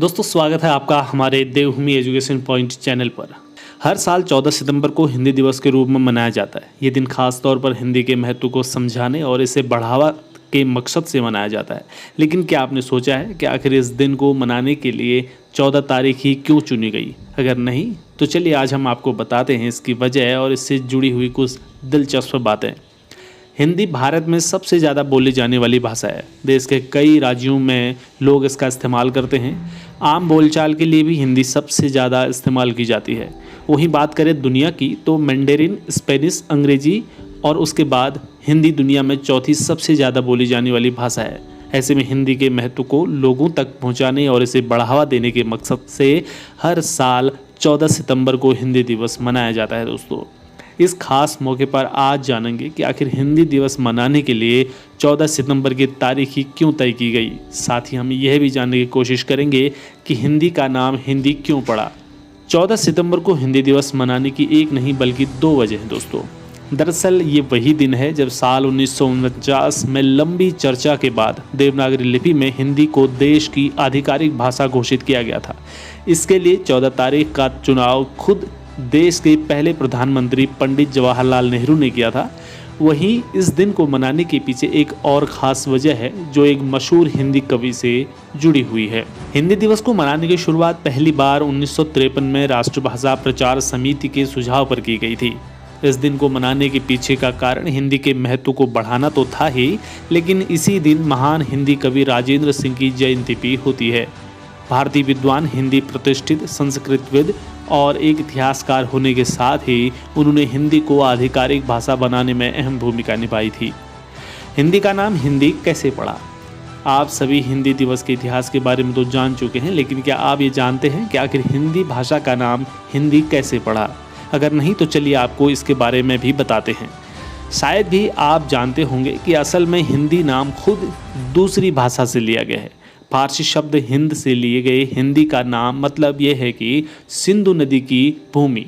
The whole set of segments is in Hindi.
दोस्तों स्वागत है आपका हमारे देवभूमि एजुकेशन पॉइंट चैनल पर। हर साल 14 सितंबर को हिंदी दिवस के रूप में मनाया जाता है। ये दिन खास तौर पर हिंदी के महत्व को समझाने और इसे बढ़ावा के मकसद से मनाया जाता है। लेकिन क्या आपने सोचा है कि आखिर इस दिन को मनाने के लिए 14 तारीख ही क्यों चुनी गई? अगर नहीं तो चलिए आज हम आपको बताते हैं इसकी वजह और इससे जुड़ी हुई कुछ दिलचस्प बातें। हिंदी भारत में सबसे ज़्यादा बोली जाने वाली भाषा है। देश के कई राज्यों में लोग इसका इस्तेमाल करते हैं। आम बोलचाल के लिए भी हिंदी सबसे ज़्यादा इस्तेमाल की जाती है। वहीं बात करें दुनिया की तो मैंडेरिन, स्पेनिश, अंग्रेजी और उसके बाद हिंदी दुनिया में चौथी सबसे ज़्यादा बोली जाने वाली भाषा है। ऐसे में हिंदी के महत्व को लोगों तक पहुंचाने और इसे बढ़ावा देने के मकसद से हर साल 14 सितंबर को हिंदी दिवस मनाया जाता है। दोस्तों इस खास मौके पर आज जानेंगे कि आखिर हिंदी दिवस मनाने के लिए 14 सितंबर की तारीख ही क्यों तय की गई। साथ ही हम यह भी जानने की कोशिश करेंगे कि हिंदी का नाम हिंदी क्यों पड़ा। 14 सितंबर को हिंदी दिवस मनाने की एक नहीं बल्कि दो वजह हैं। दोस्तों दरअसल ये वही दिन है जब साल 1949 में लंबी चर्चा के बाद देवनागरी लिपि में हिंदी को देश की आधिकारिक भाषा घोषित किया गया था। इसके लिए 14 तारीख का चुनाव खुद देश के पहले प्रधानमंत्री पंडित जवाहरलाल नेहरू ने किया था। वहीं इस दिन को मनाने के पीछे एक और ख़ास वजह है जो एक मशहूर हिंदी कवि से जुड़ी हुई है। हिंदी दिवस को मनाने की शुरुआत पहली बार 1953 में राष्ट्रभाषा प्रचार समिति के सुझाव पर की गई थी। इस दिन को मनाने के पीछे का कारण हिंदी के महत्व को बढ़ाना तो था ही, लेकिन इसी दिन महान हिंदी कवि राजेंद्र सिंह की जयंती भी होती है। भारतीय विद्वान, हिंदी प्रतिष्ठित संस्कृतविद और एक इतिहासकार होने के साथ ही उन्होंने हिंदी को आधिकारिक भाषा बनाने में अहम भूमिका निभाई थी। हिंदी का नाम हिंदी कैसे पड़ा? आप सभी हिंदी दिवस के इतिहास के बारे में तो जान चुके हैं, लेकिन क्या आप ये जानते हैं कि आखिर हिंदी भाषा का नाम हिंदी कैसे पड़ा? अगर नहीं तो चलिए आपको इसके बारे में भी बताते हैं। शायद भी आप जानते होंगे कि असल में हिंदी नाम खुद दूसरी भाषा से लिया गया है। फारसी शब्द हिंद से लिए गए हिंदी का नाम मतलब ये है कि सिंधु नदी की भूमि।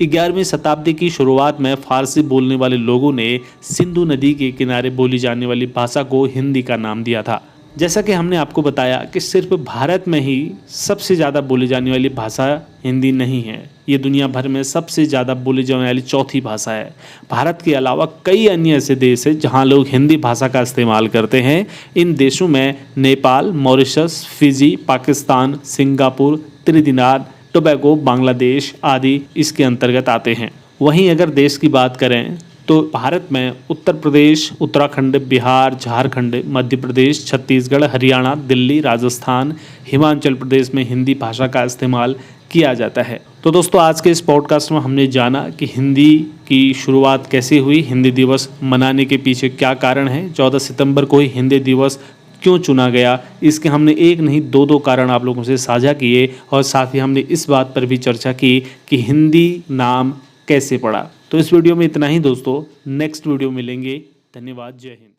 11वीं शताब्दी की शुरुआत में फारसी बोलने वाले लोगों ने सिंधु नदी के किनारे बोली जाने वाली भाषा को हिंदी का नाम दिया था। जैसा कि हमने आपको बताया कि सिर्फ भारत में ही सबसे ज़्यादा बोली जाने वाली भाषा हिंदी नहीं है, ये दुनिया भर में सबसे ज़्यादा बोली जाने वाली चौथी भाषा है। भारत के अलावा कई अन्य ऐसे देश हैं जहां लोग हिंदी भाषा का इस्तेमाल करते हैं। इन देशों में Nepal, Mauritius, Fiji, Pakistan, Singapore, Trinidad Tobago, Bangladesh आदि इसके अंतर्गत आते हैं। वहीं अगर देश की बात करें तो भारत में उत्तर प्रदेश, उत्तराखंड, बिहार, झारखंड, मध्य प्रदेश, छत्तीसगढ़, हरियाणा, दिल्ली, राजस्थान, हिमाचल प्रदेश में हिंदी भाषा का इस्तेमाल किया जाता है। तो दोस्तों आज के इस पॉडकास्ट में हमने जाना कि हिंदी की शुरुआत कैसे हुई, हिंदी दिवस मनाने के पीछे क्या कारण है, 14 सितंबर को ही हिंदी दिवस क्यों चुना गया। इसके हमने एक नहीं दो कारण आप लोगों से साझा किए और साथ ही हमने इस बात पर भी चर्चा की कि हिंदी नाम कैसे पड़ा। तो इस वीडियो में इतना ही दोस्तों, नेक्स्ट वीडियो मिलेंगे। धन्यवाद, जय हिंद।